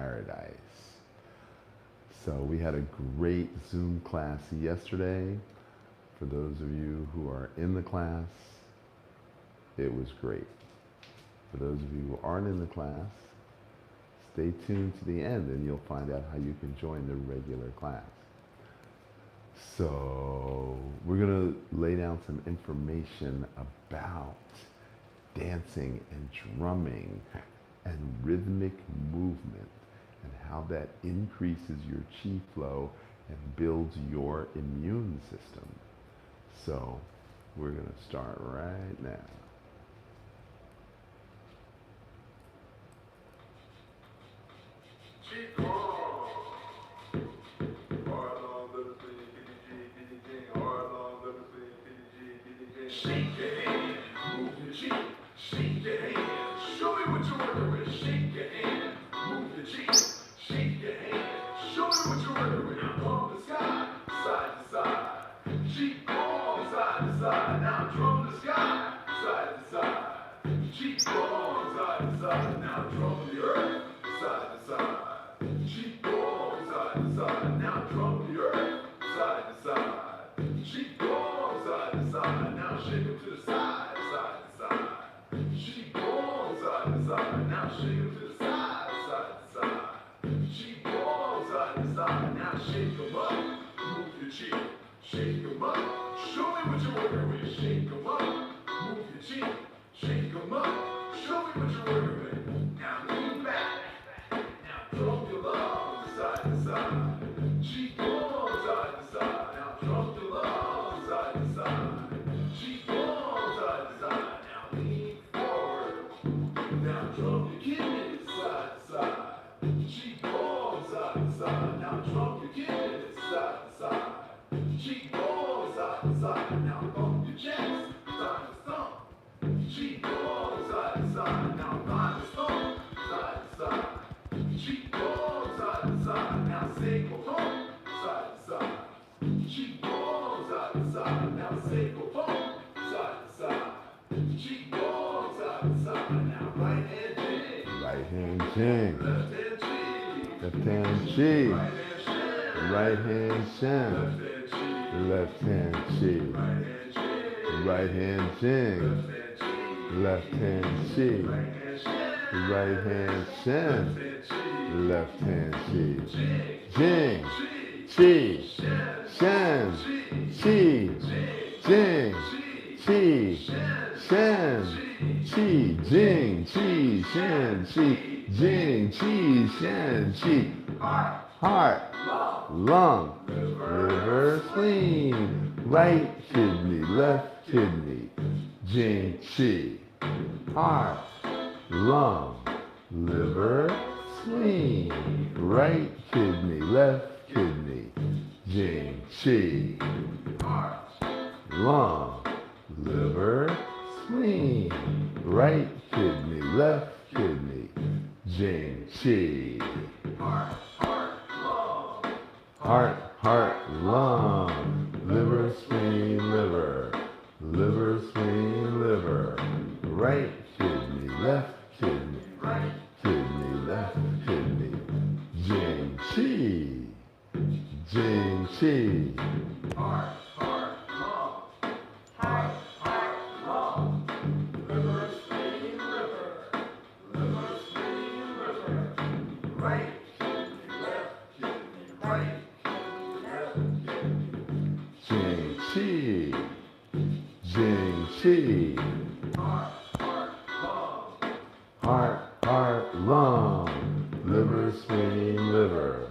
paradise. So we had a great Zoom class yesterday. For those of you who are in the class, it was great. For those of you who aren't in the class, stay tuned to the end and you'll find out how you can join the regular class. So we're going to lay down some information about dancing and drumming and rhythmic movement and how that increases your Qi flow and builds your immune system. So we're going to start right now. Qi-Gong. Shake your hand, move your cheek. Shake your hand, show me what you're working with. Shake your hand, move your cheek. Shake your hand, show me what you're working with. From the sky, side to side. Qi-Gong, side to side. Now drum the sky, side to side. Qi-Gong, side to side. Now drum the earth, side to side. Qi-Gong, side to side. Now drum the earth, side to side. Qi-Gong, side to side. Now shake them to the side, side to side. Qi-Gong, side to side. Now shake them to the side, side to side. Qi-Gong, side to side. Now shake them up, move your cheek. Shake them up, show me what you're working with. Shake them up, move your cheek. Shake them up, show me what you're working with. Now lean back, now throw your lungs side to side. Qi-Gong, side to side. Now throw your lungs side to side. Qi-Gong, side to side. Now lean forward. Now drum your kidneys side to side. Qi-Gong, side to side. Now drum your kidneys side to side. Qi-Gong, side to side. Now bump your chest side to stomp. Qi-Gong, side to side. Now find the stomp side to side. Qi-Gong, side to side. Now Syncopated side to side. Qi-Gong, side to side. Now Syncopated side to side. Qi-Gong, side to side. Now right hand jing. Right hand jing. Left hand Qi. Left hand Qi. Right hand shen. Left hand Qi. Right hand jing. Left hand Qi. Right hand shen. Left hand Qi. Jing. Qi. Shen. Qi. Jing. Qi. Shen. Qi. Jing. Qi. Shen. Qi. Jing. Qi. Shen. Qi. Heart. Lung. Liver. Spleen. Right kidney. Left kidney. Jing. Qi. Heart. Lung. Liver. Spleen. Right kidney. Left kidney. Jing. Qi. Heart. Lung. Liver. Spleen. Right kidney. Left kidney. Jing. Qi. Heart. Heart, lung, liver, spleen, liver, liver, spleen, liver, right kidney, left kidney, right kidney, left kidney, Jing Qi, Jing Qi, heart, lung, liver, spleen, liver, liver, spleen, liver, right kidney, left kidney, right. Jing Qi, Jing Qi, heart, lung, liver, spleen, liver,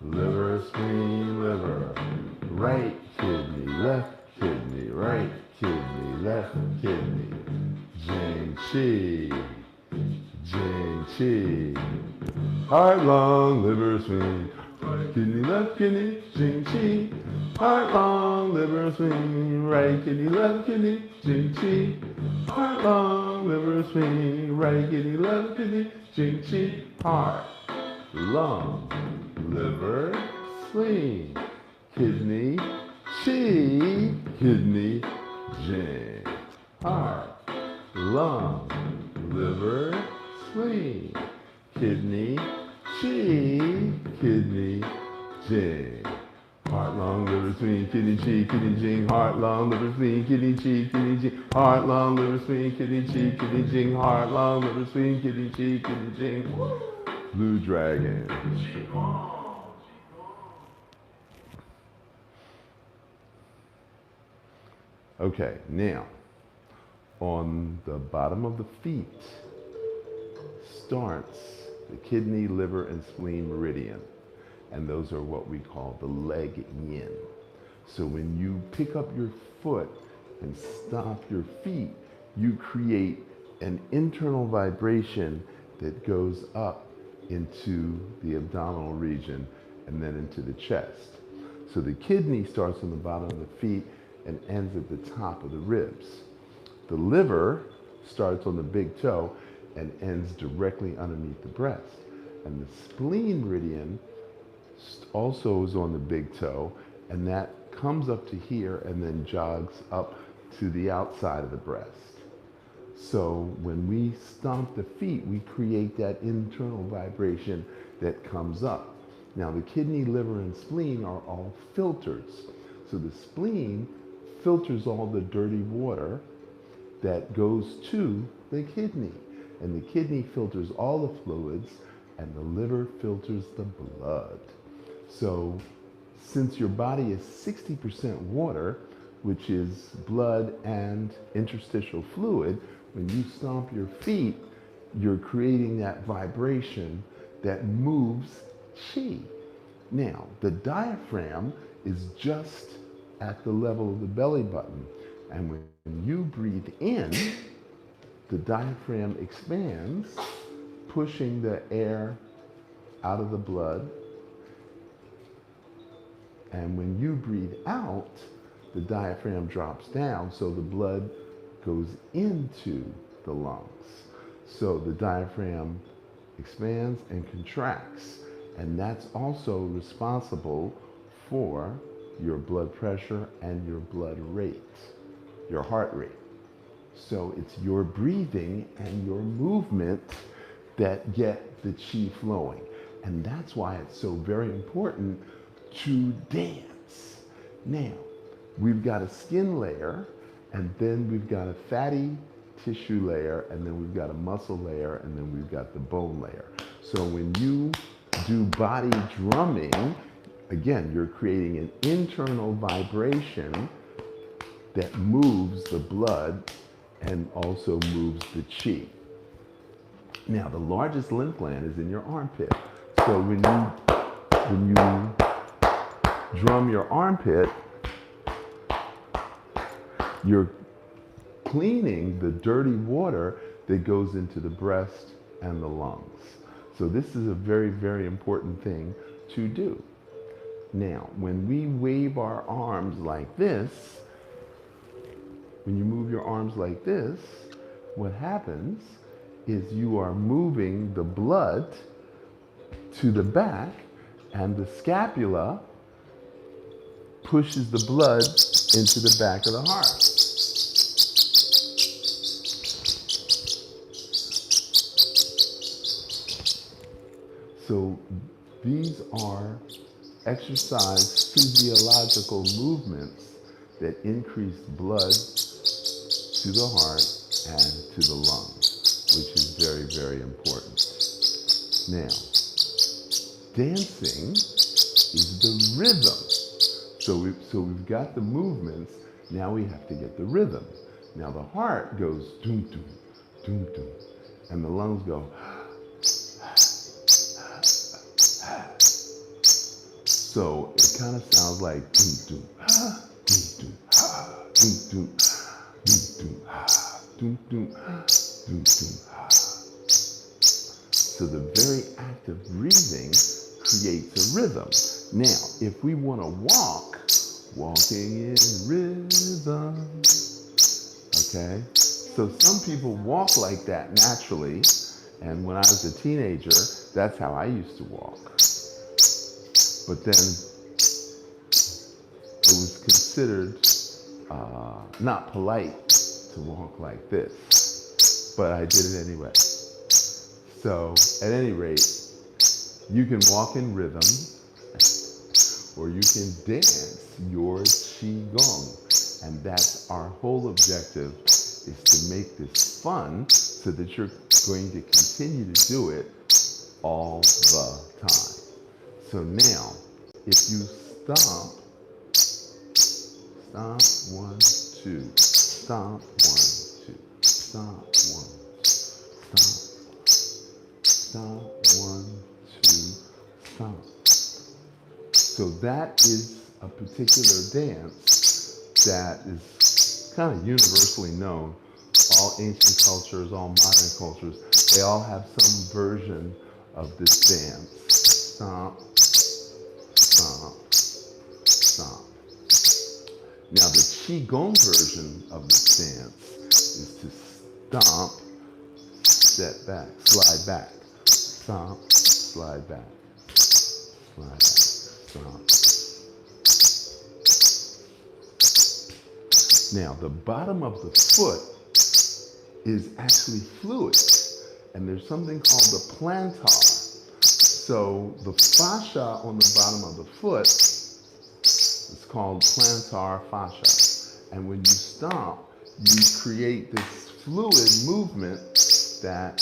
liver, spleen, liver, right kidney, left kidney, right kidney, left kidney, Jing Qi, Jing Qi, heart, lung, liver, spleen, right kidney, left kidney, Jing Qi. Heart, lung, liver, spleen, right kidney, left kidney, Jing Qi. Heart, lung, liver, spleen, right kidney, left kidney, Jing Qi. Heart, lung, liver, spleen, kidney, Qi, kidney, Jing. Heart, lung, liver, spleen, kidney, Qi, kidney, Jing. Heart, lung, liver, spleen, kidney, Qi, kidney, Jing. Heart, lung, liver, spleen, kidney, Qi, kidney, Jing. Heart, lung, liver, spleen, kidney, Qi, kidney, Jing. Heart, lung, liver, spleen, kidney, Qi, kidney, Jing. Blue dragon. Qi-Gong. Okay, now, on the bottom of the feet starts the kidney, liver, and spleen meridian. And those are what we call the leg yin. So when you pick up your foot and stomp your feet, you create an internal vibration that goes up into the abdominal region and then into the chest. So the kidney starts on the bottom of the feet and ends at the top of the ribs. The liver starts on the big toe and ends directly underneath the breast. And the spleen meridian also is on the big toe, and that comes up to here and then jogs up to the outside of the breast. So when we stomp the feet, we create that internal vibration that comes up. Now the kidney, liver, and spleen are all filters. So the spleen filters all the dirty water that goes to the kidney. And the kidney filters all the fluids, and the liver filters the blood. So since your body is 60% water, which is blood and interstitial fluid, when you stomp your feet, you're creating that vibration that moves Qi. Now, the diaphragm is just at the level of the belly button. And when you breathe in, the diaphragm expands, pushing the air out of the blood. And when you breathe out, the diaphragm drops down, so the blood goes into the lungs. So the diaphragm expands and contracts, and that's also responsible for your blood pressure and your blood rate, your heart rate. So it's your breathing and your movement that get the Qi flowing. And that's why it's so very important to dance. Now, we've got a skin layer, and then we've got a fatty tissue layer, and then we've got a muscle layer, and then we've got the bone layer. So when you do body drumming, again, you're creating an internal vibration that moves the blood and also moves the Qi. Now, the largest lymph gland is in your armpit. So when you drum your armpit, you're cleaning the dirty water that goes into the breast and the lungs. So this is a very, very important thing to do. Now, when we wave our arms like this, when you move your arms like this, what happens is you are moving the blood to the back, and the scapula pushes the blood into the back of the heart. So these are exercise physiological movements that increase blood to the heart and to the lungs, which is very, very important. Now, dancing is the rhythm. So we've got the movements, now we have to get the rhythm. Now the heart goes doom, doom, doom, doom, and the lungs go so it kind of sounds like doom, doom, doom, doom, doom, doom, doom, doom, doom, doom. So the very act of breathing creates a rhythm. Now, if we want to walk, walking in rhythm, okay? So some people walk like that naturally, and when I was a teenager, that's how I used to walk. But then it was considered not polite to walk like this, but I did it anyway. So at any rate, You can walk in rhythm, or you can dance your Qi-Gong. And that's our whole objective, is to make this fun so that you're going to continue to do it all the time. So now, if you stop, 1, 2, stomp, 1, 2, stomp, 1, stomp, 1, 2, stomp. So that is a particular dance that is kind of universally known. All ancient cultures, all modern cultures, they all have some version of this dance. Stomp, stomp, stomp. Now the Qi-Gong version of this dance is to stomp, step back, slide back, stomp, slide back, slide back, stomp. Now the bottom of the foot is actually fluid, and there's something called the plantar. So the fascia on the bottom of the foot is called plantar fascia. And when you stomp, you create this fluid movement that,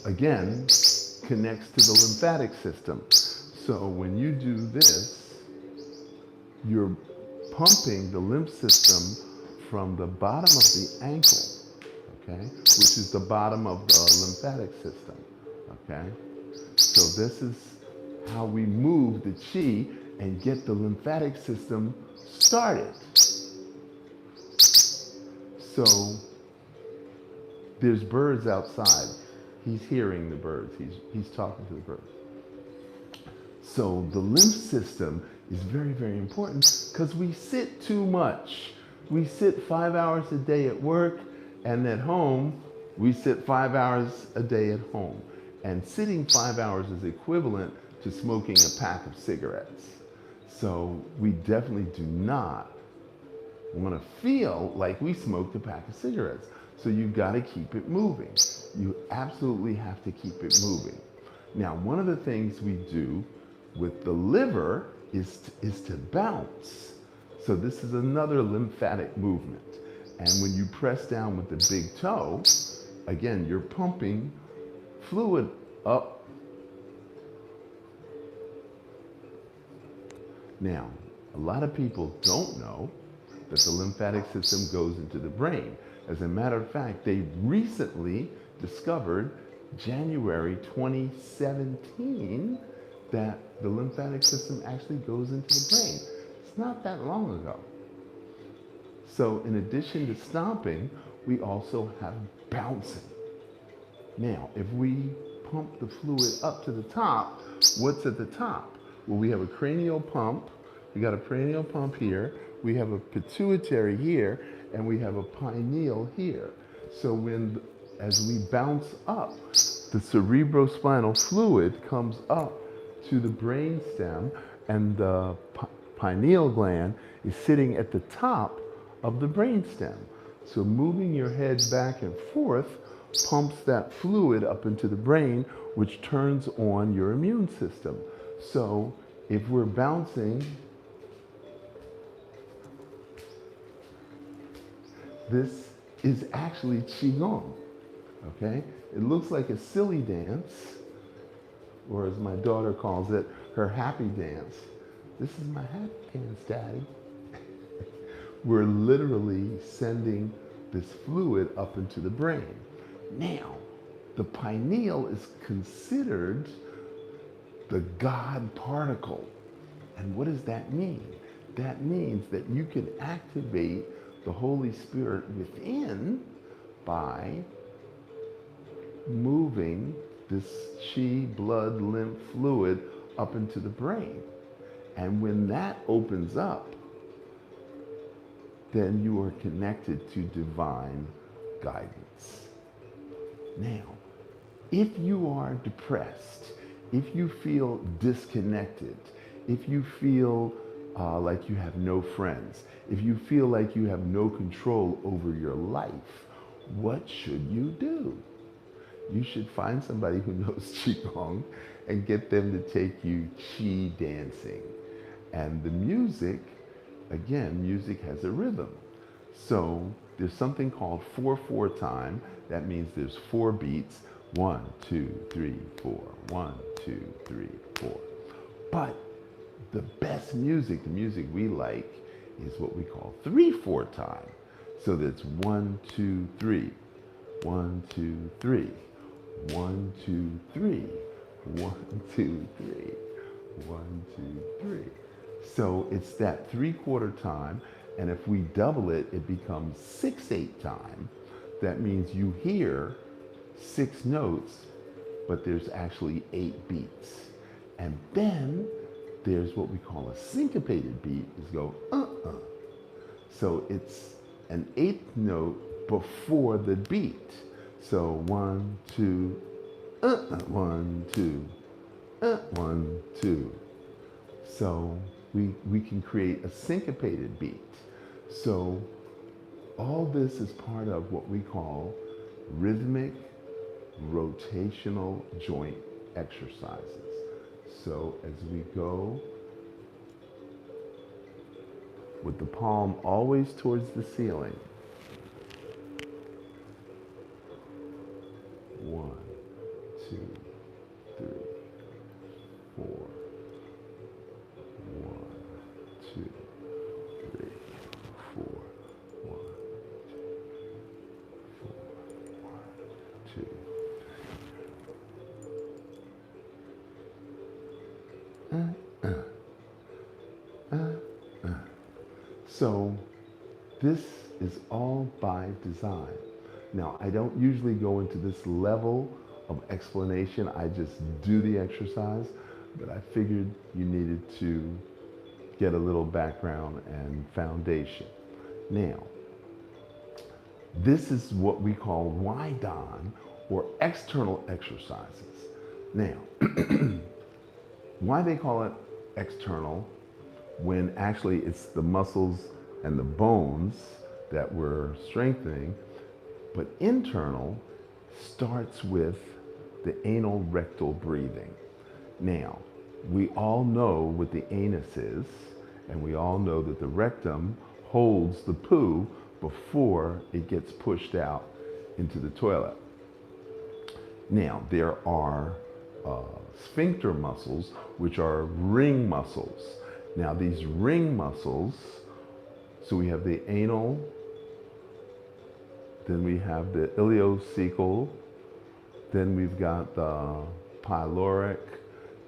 again, connects to the lymphatic system. So when you do this, you're pumping the lymph system from the bottom of the ankle, okay, which is the bottom of the lymphatic system, okay? So this is how we move the Qi and get the lymphatic system started. So there's birds outside. He's hearing the birds. He's talking to the birds. So the lymph system is very, very important because we sit too much. We sit 5 hours a day at work, and at home, we sit 5 hours a day at home. And sitting 5 hours is equivalent to smoking a pack of cigarettes. So we definitely do not want to feel like we smoked a pack of cigarettes. So you've got to keep it moving. You absolutely have to keep it moving. Now, one of the things we do with the liver is to bounce. So this is another lymphatic movement. And when you press down with the big toe, again, you're pumping fluid up. Now, a lot of people don't know that the lymphatic system goes into the brain. As a matter of fact, they recently discovered, January 2017, that the lymphatic system actually goes into the brain. It's not that long ago. So in addition to stomping, we also have bouncing. Now, if we pump the fluid up to the top, what's at the top? Well, we have a cranial pump. We got a cranial pump here. We have a pituitary here, and we have a pineal here. So as we bounce up, the cerebrospinal fluid comes up to the brain stem, and the pineal gland is sitting at the top of the brain stem. So moving your head back and forth pumps that fluid up into the brain, which turns on your immune system. So if we're bouncing, this is actually Qi-Gong, okay? It looks like a silly dance, or as my daughter calls it, her happy dance. This is my happy dance, Daddy. We're literally sending this fluid up into the brain. Now, the pineal is considered the God particle. And what does that mean? That means that you can activate the Holy Spirit within by moving this Qi, blood, lymph fluid up into the brain. And when that opens up, then you are connected to divine guidance. Now, if you are depressed, if you feel disconnected, if you feel like you have no friends, if you feel like you have no control over your life, what should you do? you should find somebody who knows Qi-Gong and get them to take you Qi dancing. And the music, again, music has a rhythm. So there's something called 4/4 time. That means there's 4 beats. 1, 2, 3, 4. 1, 2, 3, 4. But the best music, the music we like, is what we call 3/4 time. So that's 1, 2, 3. 1, 2, 3. 1, 2, 3. 1, 2, 3. 1, 2, 3. So it's that 3/4 time, and if we double it, it becomes 6/8 time. That means you hear 6 notes, but there's actually 8 beats. And then there's what we call a syncopated beat, is go So it's an 8th note before the beat. So 1, 2, 1, 2, 1, 2. So we can create a syncopated beat. So all this is part of what we call rhythmic rotational joint exercises. So as we go with the palm always towards the ceiling. 1, 2, 3, 4. 1, 2, 3, 4. 1, 2, 4. 1, 2. So this is all by design. Now, I don't usually go into this level of explanation. I just do the exercise, but I figured you needed to get a little background and foundation. Now, this is what we call Wai-Dan, or external exercises. Now, why they call it external when actually it's the muscles and the bones that we're strengthening, but internal starts with the anal rectal breathing. Now, we all know what the anus is, and we all know that the rectum holds the poo before it gets pushed out into the toilet. Now, there are sphincter muscles, which are ring muscles. Now, these ring muscles, so we have the anal, then we have the ileocecal, then we've got the pyloric,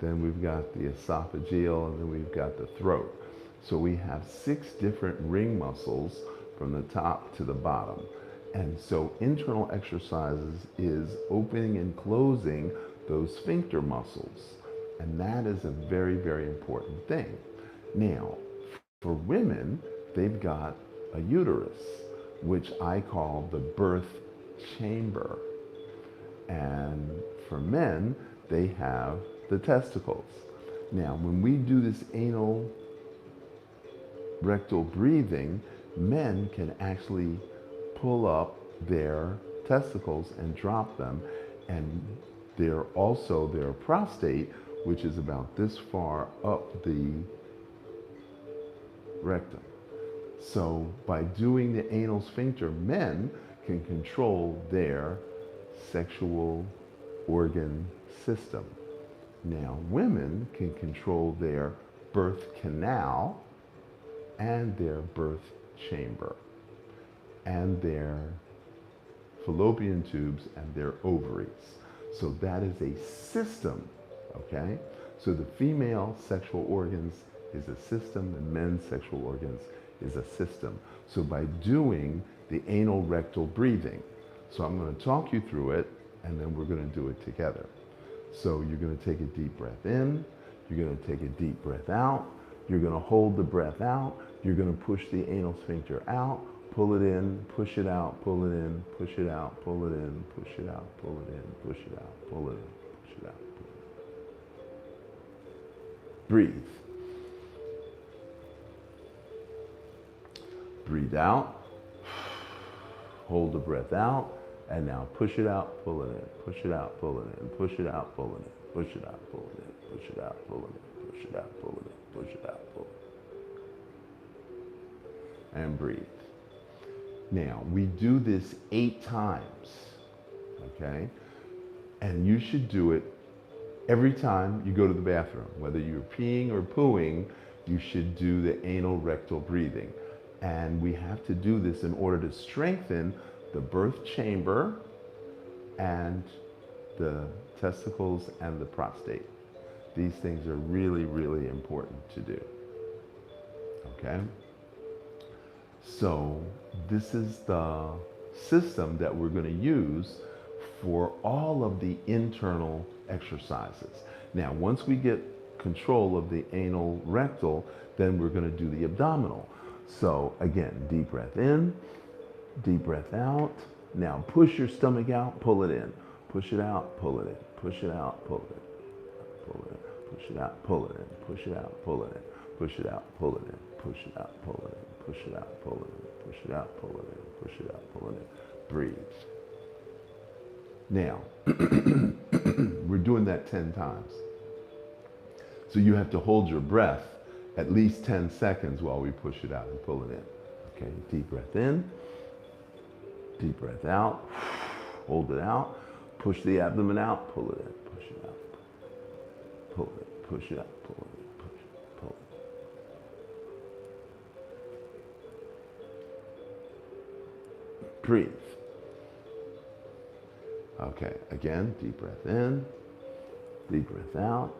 then we've got the esophageal, and then we've got the throat. So we have 6 different ring muscles from the top to the bottom. And so internal exercises is opening and closing those sphincter muscles. And that is a very, very important thing. Now, for women, they've got a uterus, which I call the birth chamber. And for men, they have the testicles. Now, when we do this anal rectal breathing, men can actually pull up their testicles and drop them. And they're also their prostate, which is about this far up the rectum. So by doing the anal sphincter, men can control their sexual organ system. Now, women can control their birth canal and their birth chamber and their fallopian tubes and their ovaries. So that is a system, okay? So the female sexual organs is a system, the men's sexual organs is a system. So by doing the anal rectal breathing, so I'm going to talk you through it, and then we're going to do it together. So you're going to take a deep breath in, you're going to take a deep breath out, you're going to hold the breath out, you're going to push the anal sphincter out, pull it in, push it out, pull it in, push it out, pull it in, push it out, pull it in, push it out, pull it in, push it out, pull it in. Breathe. Breathe out. Hold the breath out. And now push it out, pull it in, push it out, pull it in, push it out, pull it in, push it out, pull it in, push it out, pull it in, push it out, pull it in, push it out, pull it in. And breathe. Now, we do this 8 times, okay? And you should do it every time you go to the bathroom. Whether you're peeing or pooing, you should do the anal rectal breathing. And we have to do this in order to strengthen the birth chamber and the testicles and the prostate. These things are really, really important to do, okay? So this is the system that we're going to use for all of the internal exercises. Now, once we get control of the anal rectal, then we're going to do the abdominal. So again, deep breath in, deep breath out. Now push your stomach out, pull it in. Push it out, pull it in. Push it out, pull it in. Pull it in. Push it out, pull it in. Push it out, pull it in. Push it out, pull it in. Push it out, pull it in. Push it out, pull it in. Push it out, pull it in. Push it out, pull it in. Breathe. Now, we're doing that 10 times. So you have to hold your breath at least 10 seconds while we push it out and pull it in. Okay, deep breath in, deep breath out, hold it out, push the abdomen out, pull it in, push it out, pull it, push it out, pull it in, push it, pull it. Breathe. Okay, again, deep breath in, deep breath out.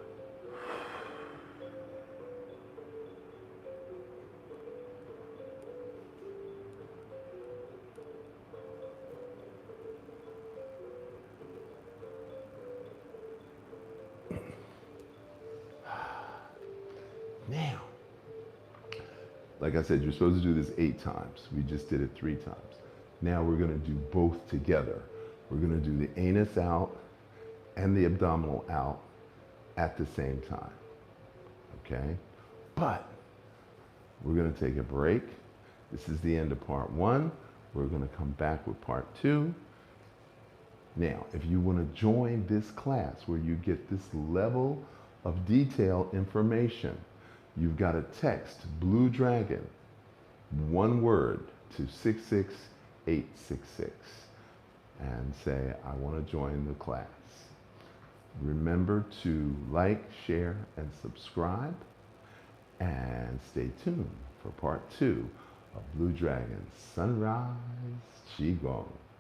Now, like I said, you're supposed to do this 8 times. We just did it 3 times. Now we're going to do both together. We're going to do the anus out and the abdominal out at the same time, okay? But we're going to take a break. This is the end of part 1. We're going to come back with part 2. Now, if you want to join this class where you get this level of detail information, you've got to text Blue Dragon, 1 word, to 66866 and say, I want to join the class. Remember to like, share, and subscribe, and stay tuned for part 2 of Blue Dragon's Sunrise Qi-Gong.